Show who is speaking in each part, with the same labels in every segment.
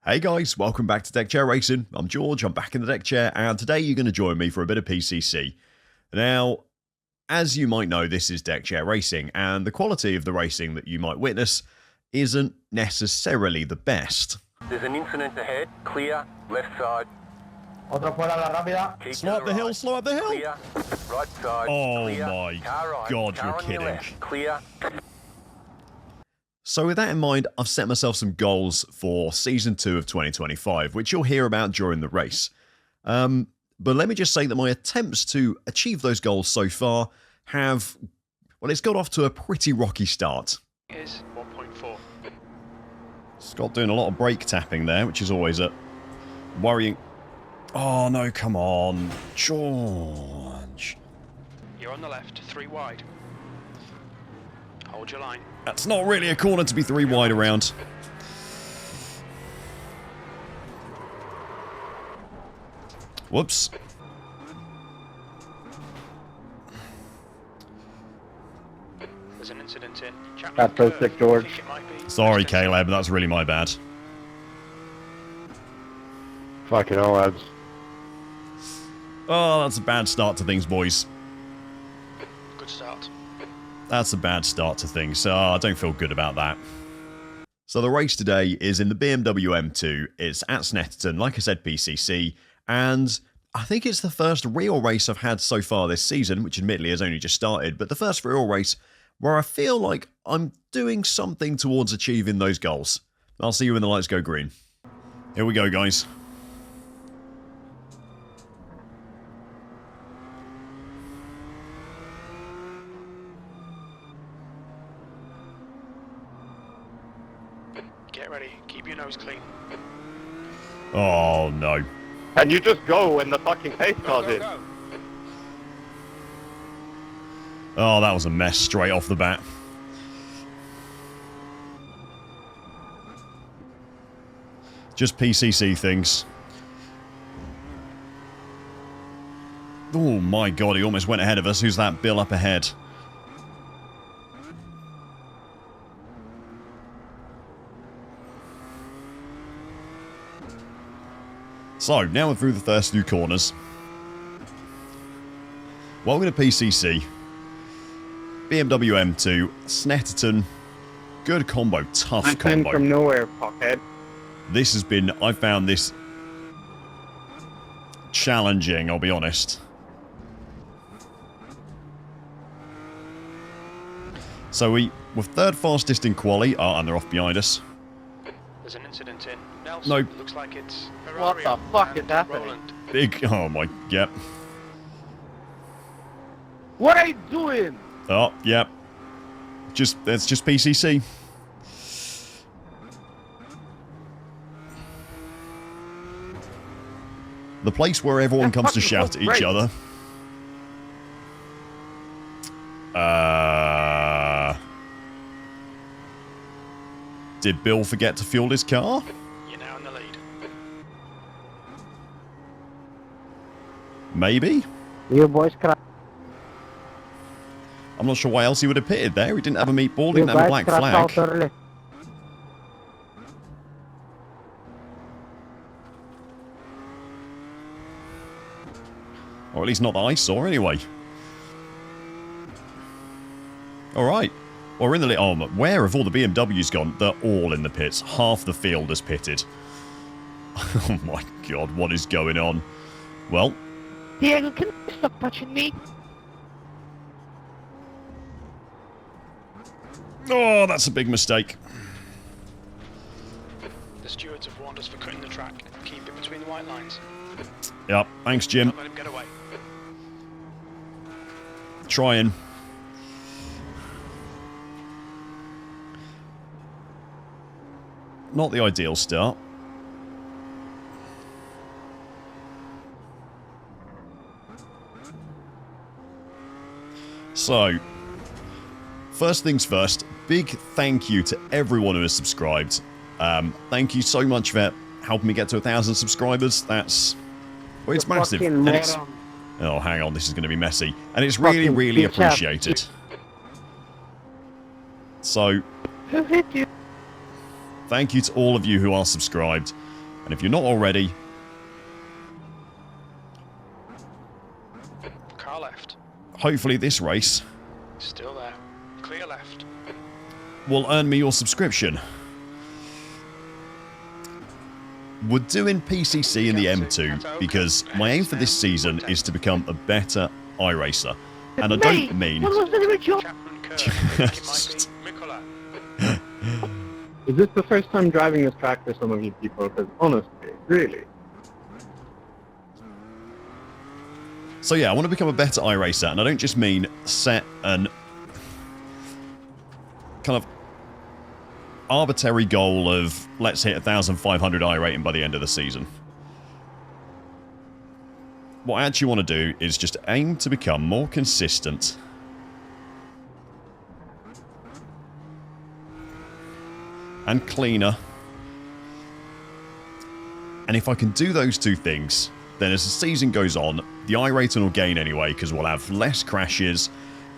Speaker 1: Hey guys, welcome back to Deck Chair Racing. I'm George, I'm back in the deck chair, and today you're going to join me for a bit of PCC. Now, as you might know, this is Deck Chair Racing, and the quality of the racing that you might witness isn't necessarily the best.
Speaker 2: There's an incident ahead, clear, left side.
Speaker 1: Slow up the hill, slow up the hill!
Speaker 2: Clear, right side,
Speaker 1: Oh
Speaker 2: clear,
Speaker 1: my
Speaker 2: car right,
Speaker 1: god,
Speaker 2: car
Speaker 1: you're
Speaker 2: on your
Speaker 1: kidding.
Speaker 2: left, clear.
Speaker 1: So with that in mind, I've set myself some goals for Season 2 of 2025, which you'll hear about during the race. But let me just say that my attempts to achieve those goals so far have, well, it's got off to a pretty rocky start.
Speaker 3: Is 1.4.
Speaker 1: Scott doing a lot of brake tapping there, which is always a worrying... Oh no, come on, George.
Speaker 3: You're on the left, 3 wide. Hold your line.
Speaker 1: That's not really a corner to be 3 wide around. Whoops.
Speaker 3: There's an incident in Chapman
Speaker 4: That's so
Speaker 3: Curve.
Speaker 4: sick, George.
Speaker 3: I think it might be.
Speaker 1: Sorry, Caleb, that's really my bad.
Speaker 4: Fucking hell, lads.
Speaker 1: Oh, that's a bad start to things, boys.
Speaker 3: Good start.
Speaker 1: That's a bad start to things. I don't feel good about that. So the race today is in the BMW M2. It's at Snetterton, like I said, PCC. And I think it's the first real race I've had so far this season, which admittedly has only just started, but the first real race where I feel like I'm doing something towards achieving those goals. I'll see you when the lights go green. Here we go, guys.
Speaker 3: Get ready. Keep your nose clean.
Speaker 1: Oh, no.
Speaker 4: And you just go when the fucking pace cars in.
Speaker 3: Go.
Speaker 1: Oh, that was a mess straight off the bat. Just PCC things. Oh my god, he almost went ahead of us. Who's that Bill up ahead? So, now we're through the first few corners. Welcome to PCC. BMW M2, Snetterton. Good combo, tough
Speaker 4: I came
Speaker 1: combo.
Speaker 4: from nowhere, fuckhead.
Speaker 1: This has been, I found this challenging, I'll be honest. So we're third fastest in quali. Oh, and they're off behind us.
Speaker 3: There's an incident in Nelson.
Speaker 1: No.
Speaker 3: Looks like it's
Speaker 4: What the fuck is happening?
Speaker 3: Roland.
Speaker 1: Big, oh my, yep.
Speaker 4: What are you doing?
Speaker 1: Oh, yep. That's just PCC. The place where everyone comes to shout at each other. Did Bill forget to fuel his car?
Speaker 3: You're now in the lead.
Speaker 1: Maybe?
Speaker 4: You boys crash.
Speaker 1: I'm not sure why else he would have pitted there. He didn't have a meatball, didn't have a black flag.
Speaker 4: early.
Speaker 1: Or at least not that I saw, anyway. Alright. Well, we're in the... Oh, where have all the BMWs gone? They're all in the pits. Half the field has pitted. Oh my god, what is going on? Well...
Speaker 4: Diego, can you stop touching me?
Speaker 1: Oh, that's a big mistake.
Speaker 3: The stewards have warned us for cutting the track. Keep it between the white lines.
Speaker 1: Yep, thanks, Jim.
Speaker 3: Don't let him get away.
Speaker 1: Trying. Not the ideal start. So, first things first, big thank you to everyone who has subscribed. Thank you so much for helping me get to 1,000 subscribers. That's... Well, it's massive. And it's, oh, hang on, this is going to be messy. And it's really,
Speaker 4: Fucking
Speaker 1: really
Speaker 4: bitch ass.
Speaker 1: appreciated. So,
Speaker 4: Who hit you?
Speaker 1: thank you to all of you who are subscribed. And if you're not already,
Speaker 3: Car left.
Speaker 1: hopefully this race
Speaker 3: Still there. Clear left.
Speaker 1: will earn me your subscription. We're doing PCC in the M2 because my aim for this season is to become a better iRacer. And I don't mean...
Speaker 4: What was the original?
Speaker 3: Chapman curve. Mikola.
Speaker 5: Is this the first time driving this track for some of you people? Because honestly, really.
Speaker 1: So yeah, I want to become a better iRacer, and I don't just mean set an kind of arbitrary goal of let's hit 1,500 iRating by the end of the season. What I actually want to do is just aim to become more consistent and cleaner. And if I can do those two things, then as the season goes on, the iRating will gain anyway, because we'll have less crashes,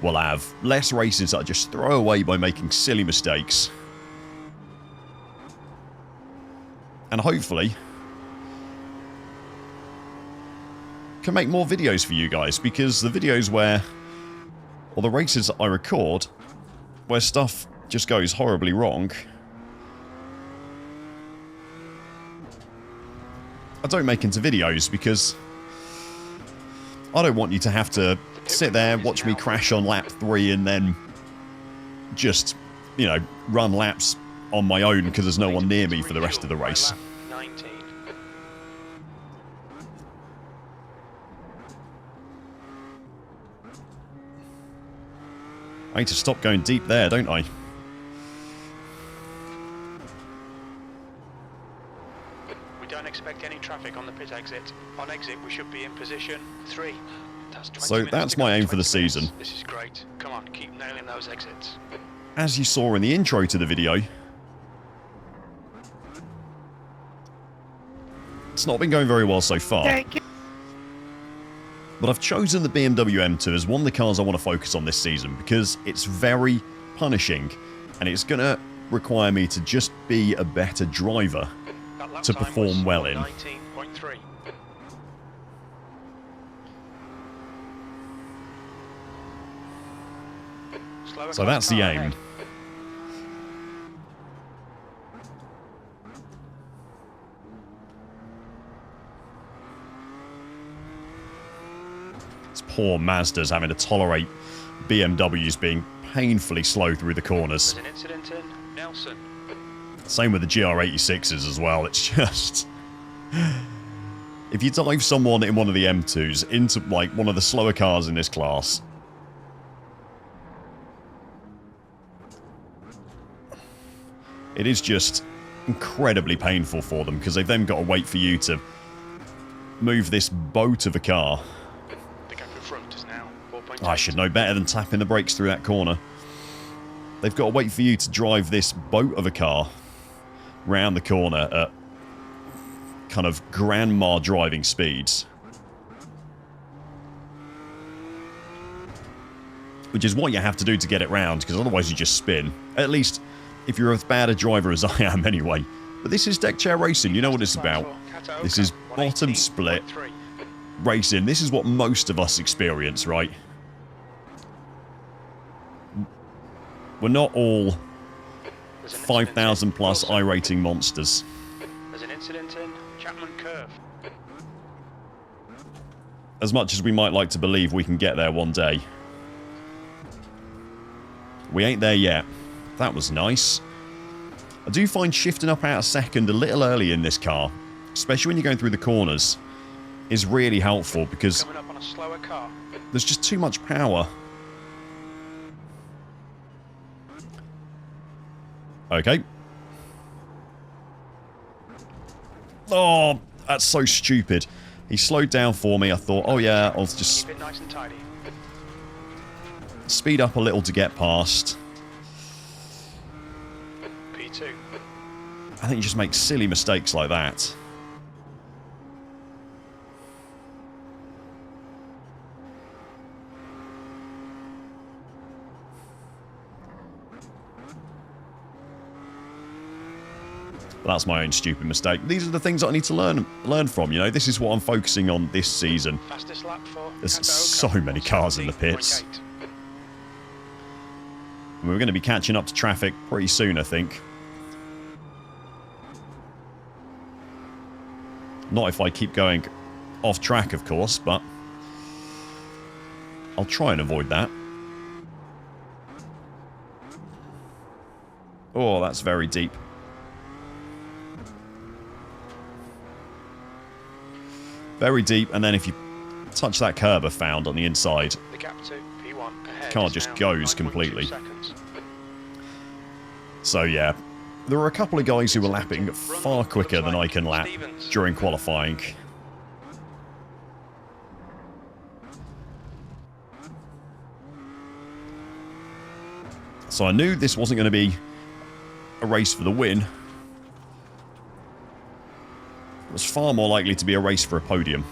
Speaker 1: we'll have less races that I just throw away by making silly mistakes. And hopefully can make more videos for you guys, because the videos where, or the races that I record where stuff just goes horribly wrong, I don't make into videos, because I don't want you to have to sit there, watch me crash on lap 3 and then just, you know, run laps on my own because there's no one near me for the rest of the race.
Speaker 3: 19.
Speaker 1: I need to stop going deep there, don't I?
Speaker 3: We don't expect any traffic on the pit exit. On exit, we should be in position 3. That's 20
Speaker 1: So
Speaker 3: minutes
Speaker 1: that's
Speaker 3: to go,
Speaker 1: my aim for the
Speaker 3: 20 minutes.
Speaker 1: season.
Speaker 3: This is great. Come on, keep nailing those exits.
Speaker 1: As you saw in the intro to the video, it's not been going very well so far.
Speaker 4: Thank you.
Speaker 1: But I've chosen the BMW M2 as one of the cars I want to focus on this season because it's very punishing and it's going to require me to just be a better driver
Speaker 3: That lap
Speaker 1: to
Speaker 3: time
Speaker 1: perform
Speaker 3: was
Speaker 1: well in.
Speaker 3: 19.3. Slower
Speaker 1: So
Speaker 3: car
Speaker 1: that's the aim.
Speaker 3: ahead.
Speaker 1: This poor Mazda's having to tolerate BMWs being painfully slow through the corners.
Speaker 3: There's an incident in Nelson.
Speaker 1: Same with the GR86s as well. It's just... If you dive someone in one of the M2s into, like, one of the slower cars in this class, it is just incredibly painful for them because they've then got to wait for you to move this boat of a car.
Speaker 3: The gap in front is now 4.8.
Speaker 1: I should know better than tapping the brakes through that corner. They've got to wait for you to drive this boat of a car round the corner at kind of grandma driving speeds. Which is what you have to do to get it round, because otherwise you just spin. At least, if you're as bad a driver as I am anyway. But this is deck chair racing, you know what it's about. This is bottom split racing. This is what most of us experience, right? We're not all 5,000 plus iRating monsters.
Speaker 3: There's an incident in Chapman Curve.
Speaker 1: As much as we might like to believe we can get there one day. We ain't there yet. That was nice. I do find shifting up out of second a little early in this car, especially when you're going through the corners, is really helpful because
Speaker 3: Coming up on a slower car.
Speaker 1: there's just too much power. Okay. Oh, that's so stupid. He slowed down for me. I thought, oh yeah, I'll just
Speaker 3: Keep it nice and tidy.
Speaker 1: speed up a little to get past.
Speaker 3: P2.
Speaker 1: I think you just make silly mistakes like that. That's my own stupid mistake. These are the things that I need to learn from, you know. This is what I'm focusing on this season.
Speaker 3: Fastest lap for
Speaker 1: There's
Speaker 3: Echo
Speaker 1: so
Speaker 3: Ocon,
Speaker 1: many cars in the pits.
Speaker 3: 170.8.
Speaker 1: And we're going to be catching up to traffic pretty soon, I think. Not if I keep going off track, of course, but I'll try and avoid that. Oh, that's very deep. Very deep, and then if you touch that curb I found on the inside,
Speaker 3: The gap to P1 ahead
Speaker 1: car
Speaker 3: is
Speaker 1: just
Speaker 3: now
Speaker 1: goes
Speaker 3: 9.2
Speaker 1: completely.
Speaker 3: seconds.
Speaker 1: So yeah, there were a couple of guys who were lapping far quicker than I can lap during qualifying. So I knew this wasn't going to be a race for the win. It was far more likely to be a race for a podium.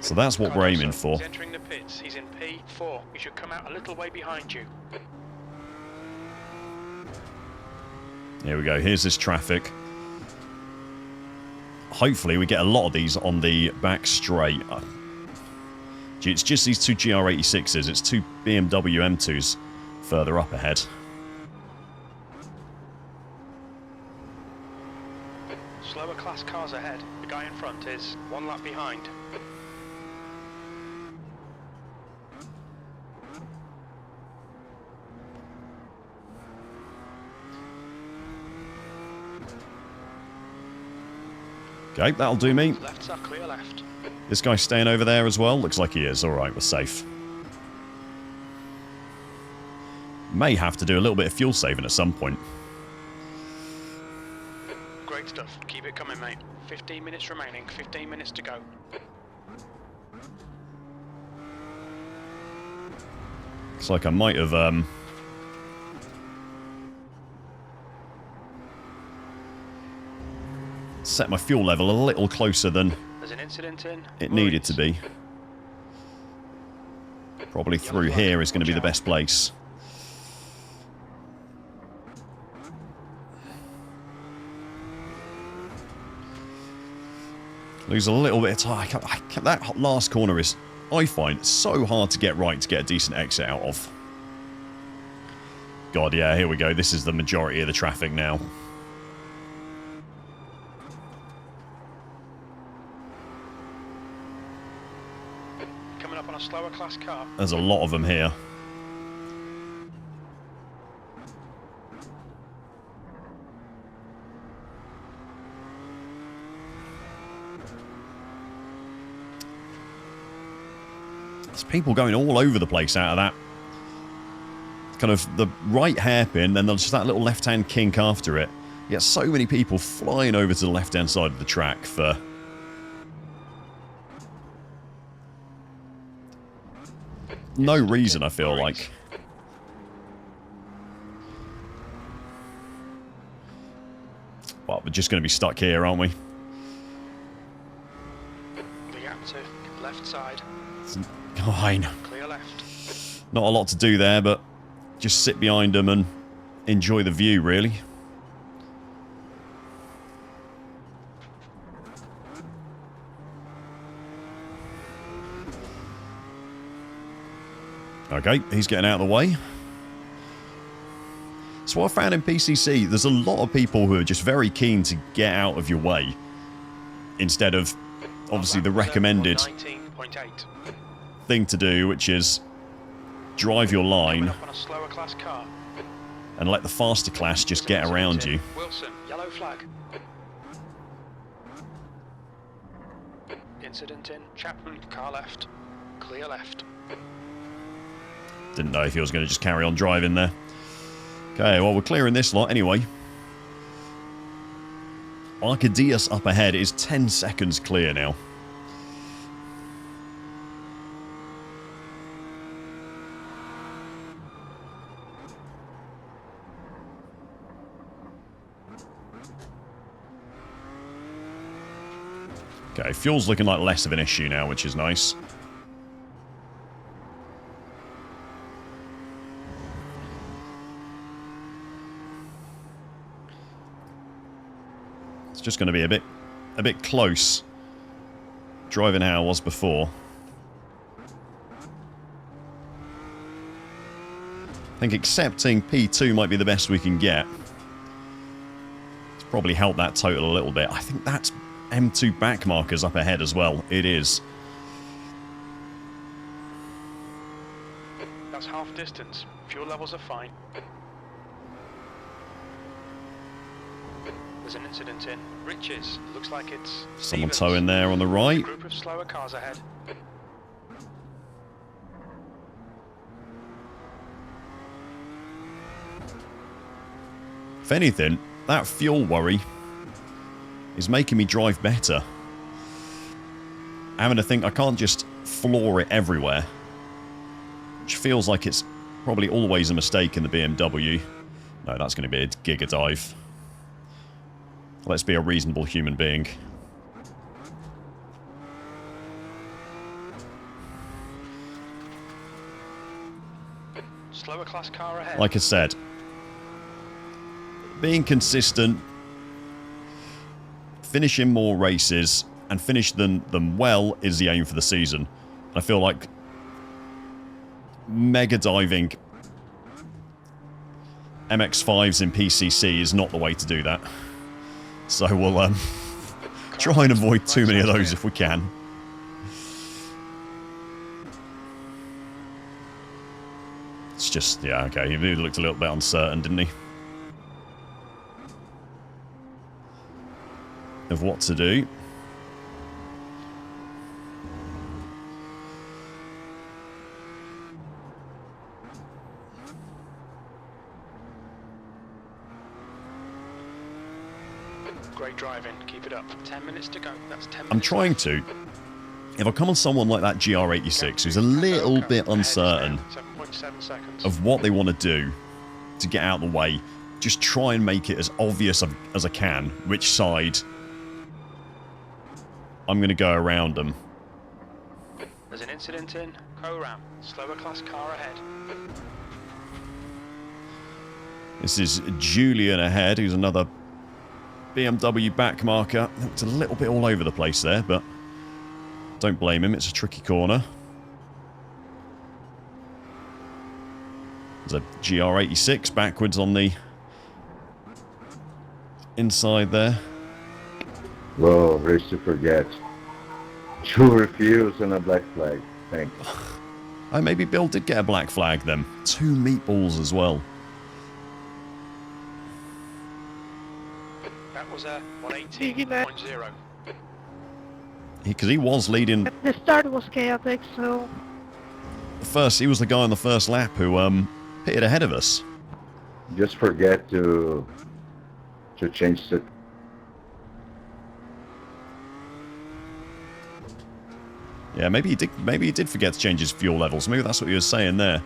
Speaker 1: So that's what we're aiming for.
Speaker 3: He's entering the pits. He's in P4. He should come out a little way behind you.
Speaker 1: Here we go. Here's this traffic. Hopefully we get a lot of these on the back straight. Gee, it's just these two GR86s. It's two BMW M2s further up ahead.
Speaker 3: Slower class cars ahead. The guy in front is one lap behind.
Speaker 1: Okay, that'll do me.
Speaker 3: Left side, clear left.
Speaker 1: This guy's staying over there as well. Looks like he is. Alright, we're safe. May have to do a little bit of fuel saving at some point.
Speaker 3: Great stuff. Keep it coming, mate. 15 minutes remaining. 15 minutes to go.
Speaker 1: Looks like I might have set my fuel level a little closer than
Speaker 3: There's an incident in.
Speaker 1: it needed to be. Probably through here is going to be the best place. Lose a little bit of time. That last corner is, I find, so hard to get right to get a decent exit out of. God, yeah, here we go. This is the majority of the traffic now.
Speaker 3: Coming up on a slower class car.
Speaker 1: There's a lot of them here. There's people going all over the place out of that. Kind of the right hairpin, then there's just that little left-hand kink after it. You get so many people flying over to the left-hand side of the track for no reason, I feel like. But we're just going to be stuck here, aren't we?
Speaker 3: The gap to left side.
Speaker 1: Fine.
Speaker 3: Clear left.
Speaker 1: Not a lot to do there, but just sit behind them and enjoy the view, really. Okay, he's getting out of the way. So what I found in PCC, there's a lot of people who are just very keen to get out of your way instead of, obviously, the recommended
Speaker 3: 19.8.
Speaker 1: thing to do, which is drive your line
Speaker 3: Coming up on a slower class car.
Speaker 1: and let the faster class just get around you.
Speaker 3: Wilson, yellow flag. Incident in Chapman, car left. Clear left.
Speaker 1: Didn't know if he was going to just carry on driving there. Okay, well, we're clearing this lot anyway. Arcadius up ahead is 10 seconds clear now. Okay, fuel's looking like less of an issue now, which is nice. It's just going to be a bit close driving how I was before. I think accepting P2 might be the best we can get. It's probably helped that total a little bit. I think that's M2 back markers up ahead as well. It is.
Speaker 3: That's half distance. Fuel levels are fine. There's an incident in Riches. Looks like it's
Speaker 1: Someone
Speaker 3: Stevens.
Speaker 1: towing there on the right.
Speaker 3: A group of slower cars ahead.
Speaker 1: If anything, that fuel worry is making me drive better. Having to think I can't just floor it everywhere, which feels like it's probably always a mistake in the BMW. No, that's going to be a giga dive. Let's be a reasonable human being.
Speaker 3: Slower class car ahead.
Speaker 1: Like I said, being consistent, finishing more races, and finish them well is the aim for the season. I feel like mega diving MX-5s in PCC is not the way to do that. So we'll try and avoid too many of those if we can. It's just, yeah, okay, he really looked a little bit uncertain, didn't he? Of what to do.
Speaker 3: Great driving. Keep it up. 10 minutes to go. That's 10 minutes.
Speaker 1: I'm trying to. If I come on someone like that GR86 who's a little bit uncertain
Speaker 3: 7.7 seconds.
Speaker 1: of what they want to do to get out of the way, just try and make it as obvious as I can which side I'm going to go around them.
Speaker 3: There's an incident in Co-Ram. Slower class car ahead.
Speaker 1: This is Julian ahead, who's another BMW back marker. It's a little bit all over the place there, but don't blame him. It's a tricky corner. There's a GR86 backwards on the inside there.
Speaker 6: Whoa, race to forget. 2 refuse and a black flag. Thanks.
Speaker 1: Oh, maybe Bill did get a black flag then. 2 meatballs as well.
Speaker 3: That was a 180.0.
Speaker 1: Because he was leading.
Speaker 4: The start was chaotic, so...
Speaker 1: He was the guy on the first lap who pitted ahead of us.
Speaker 6: Just forget to change the...
Speaker 1: Yeah, maybe he did forget to change his fuel levels. Maybe that's what he was saying there.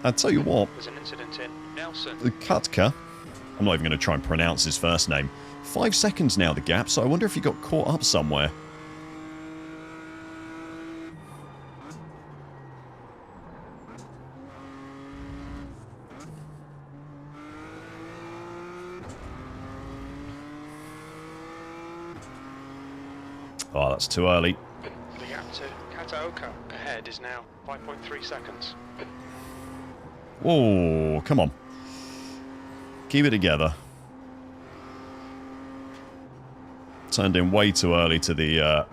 Speaker 1: I'll tell you what.
Speaker 3: There's an incident in Nelson.
Speaker 1: Kutka, I'm not even going to try and pronounce his first name. 5 seconds now, the gap, so I wonder if he got caught up somewhere. Oh, that's too early.
Speaker 3: The gap to Kataoka ahead is now 5.3 seconds.
Speaker 1: Whoa, come on. Keep it together. Turned in way too early to the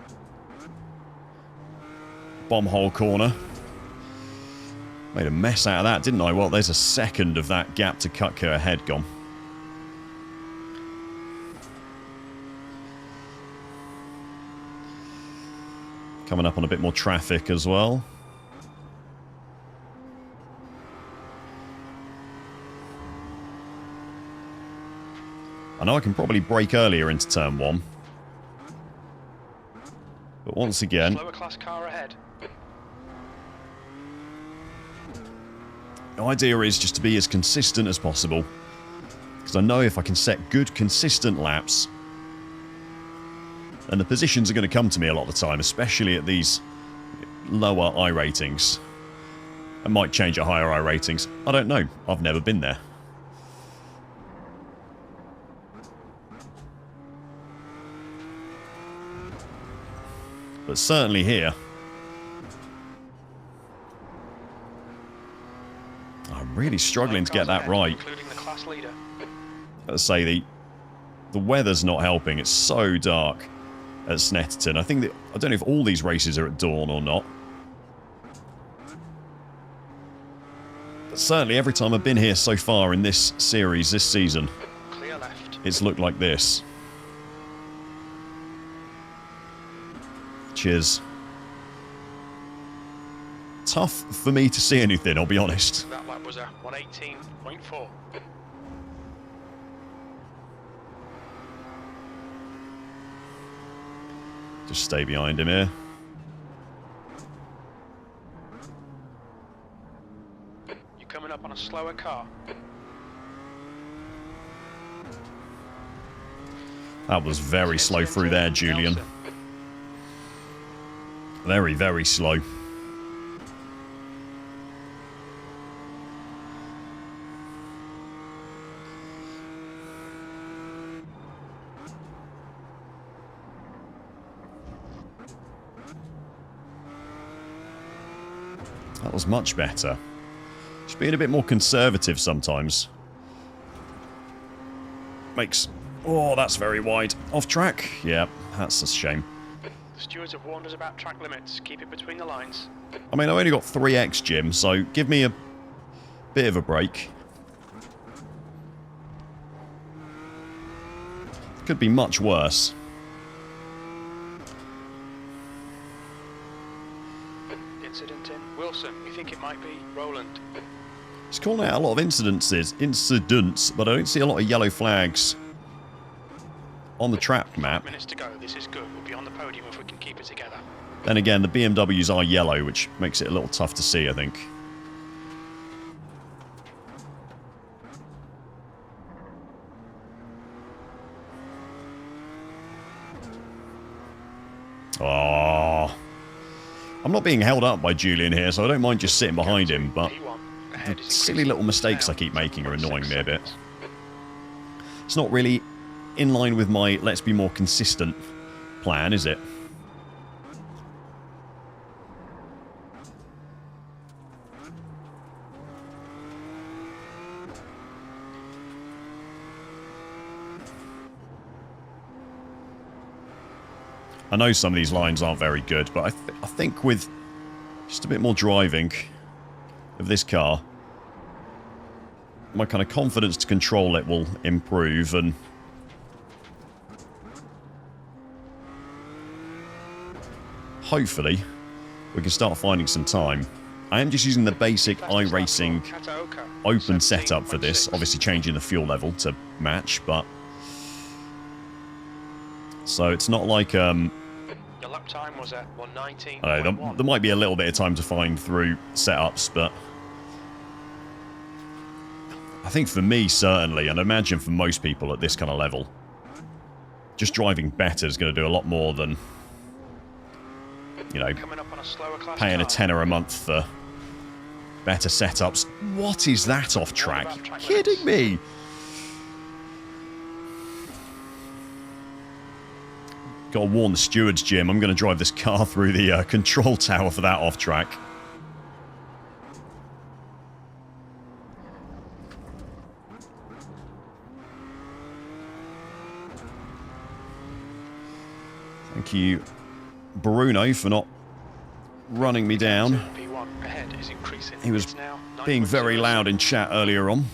Speaker 1: bomb hole corner. Made a mess out of that, didn't I? Well, there's a second of that gap to Kutka ahead gone. Coming up on a bit more traffic as well. I know I can probably brake earlier into turn 1. But once again,
Speaker 3: Slower class car ahead.
Speaker 1: the idea is just to be as consistent as possible. Because I know if I can set good, consistent laps, and the positions are going to come to me a lot of the time, especially at these lower I ratings. I might change at higher I ratings. I don't know. I've never been there. but certainly here. I'm really struggling to get that right.
Speaker 3: Including the class leader.
Speaker 1: Let's say the weather's not helping. It's so dark at Snetterton. I think that I don't know if all these races are at dawn or not. But certainly every time I've been here so far in this series this season,
Speaker 3: Clear left.
Speaker 1: it's looked like this. Cheers. Tough for me to see anything, I'll be honest.
Speaker 3: That lap was a 118.4.
Speaker 1: Just stay behind him here.
Speaker 3: You're coming up on a slower car.
Speaker 1: That was very slow through there, Julian.
Speaker 3: Nelson.
Speaker 1: Very, very slow. That was much better. Just being a bit more conservative sometimes. Makes... Oh, that's very wide. Off track? Yeah, that's a shame.
Speaker 3: The stewards have warned us about track limits. Keep it between the lines.
Speaker 1: I mean, I've only got 3x, Jim, so give me a bit of a break. Could be much worse.
Speaker 3: Incident in Wilson. You think it might be Roland?
Speaker 1: It's calling out a lot of incidents, but I don't see a lot of yellow flags on the track map.
Speaker 3: 5 minutes to go. This is good. We'll be on the podium if we can keep it together.
Speaker 1: Then again, the BMWs are yellow, which makes it a little tough to see, I think. Oh, I'm not being held up by Julian here, so I don't mind just sitting behind him, but the silly little mistakes I keep making are annoying me a bit. It's not really in line with my let's be more consistent plan, is it? I know some of these lines aren't very good, but I think with just a bit more driving of this car, my kind of confidence to control it will improve, and hopefully we can start finding some time. I am just using the basic iRacing open setup for this, obviously changing the fuel level to match, but so it's not like
Speaker 3: Your lap time was at 119.1.
Speaker 1: there might be a little bit of time to find through setups, but I think for me certainly, and I imagine for most people at this kind of level, just driving better is going to do a lot more than, you know,
Speaker 3: Coming up on a slower class
Speaker 1: paying a
Speaker 3: car.
Speaker 1: tenner a month for better setups. What is that off track?
Speaker 3: About track
Speaker 1: Kidding me? Gotta warn the stewards, Jim. I'm going to drive this car through the control tower for that off track. Thank you, Bruno, for not running me down.
Speaker 3: P1 ahead is increasing.
Speaker 1: He was
Speaker 3: It's now
Speaker 1: being very
Speaker 3: 9.0.
Speaker 1: loud in chat earlier on.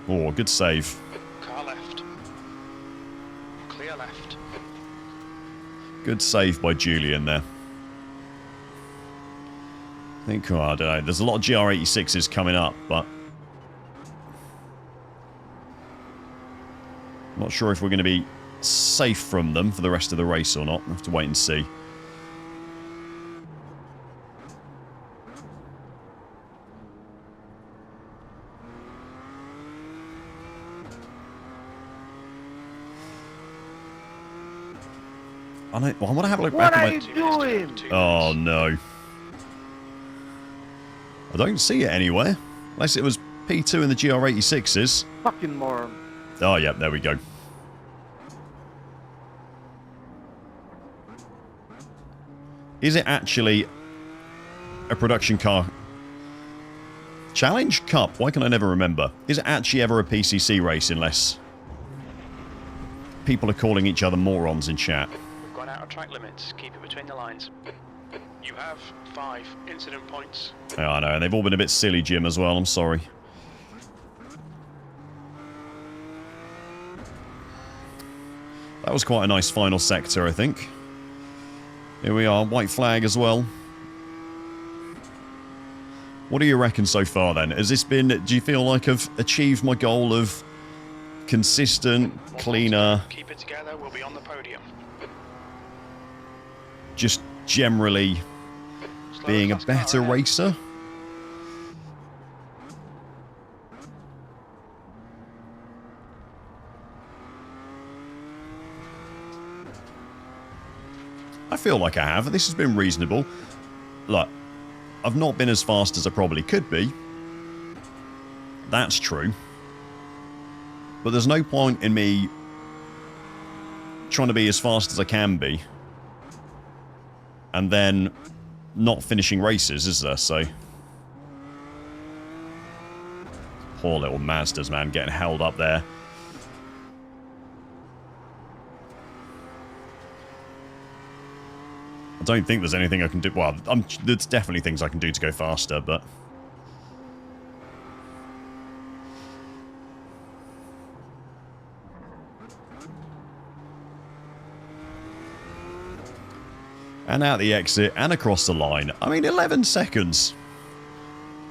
Speaker 1: Oh, good save.
Speaker 3: Car left. Clear left.
Speaker 1: Good save by Julian there. I think, oh, I don't know. There's a lot of GR86s coming up, but I'm not sure if we're going to be safe from them for the rest of the race or not. We'll have to wait and see. I want to have a look
Speaker 4: What
Speaker 1: back
Speaker 4: are
Speaker 1: at
Speaker 4: you
Speaker 1: my...
Speaker 4: doing?
Speaker 1: Oh, no. I don't see it anywhere. Unless it was P2 in the GR86s.
Speaker 5: Fucking moron.
Speaker 1: Oh, yeah, there we go. Is it actually a production car challenge? Cup? Why can I never remember? Is it actually ever a PCC race unless people are calling each other morons in chat?
Speaker 3: We've gone out of track limits. Keep it between the lines. You have 5 incident points.
Speaker 1: Oh, I know, and they've all been a bit silly, Jim, as well. I'm sorry. That was quite a nice final sector, I think. Here we are, white flag as well. What do you reckon so far, then? Has this been... Do you feel like I've achieved my goal of consistent, cleaner...
Speaker 3: Keep it together, we'll be on the podium.
Speaker 1: Just generally being a better racer? I feel like I have. This has been reasonable. Look, I've not been as fast as I probably could be. That's true. But there's no point in me trying to be as fast as I can be and then not finishing races, is there? So poor little Mazdas, man, getting held up there. I don't think there's anything I can do. Well, there's definitely things I can do to go faster, but... And out the exit, and across the line. I mean, 11 seconds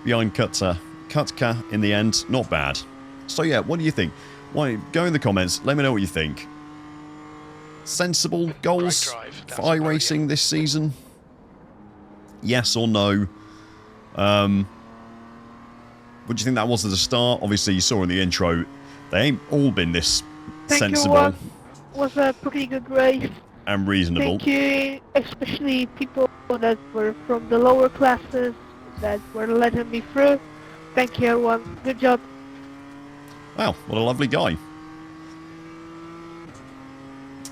Speaker 1: behind Kutka in the end. Not bad. So yeah, what do you think? Why, go in the comments, let me know what you think. Sensible goals for iRacing this season? Yes or no? What do you think that was at the start? Obviously, you saw in the intro, they ain't all been this sensible.
Speaker 4: Thank you, was a pretty good race.
Speaker 1: And reasonable.
Speaker 4: Thank you, especially people that were from the lower classes that were letting me through. Thank you, everyone. Good job.
Speaker 1: Wow, what a lovely guy.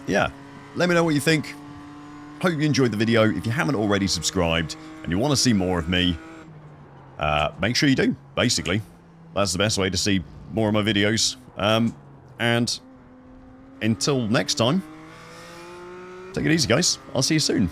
Speaker 1: Yeah, let me know what you think. Hope you enjoyed the video. If you haven't already subscribed and you want to see more of me, make sure you do, basically. That's the best way to see more of my videos. And until next time, take it easy, guys. I'll see you soon.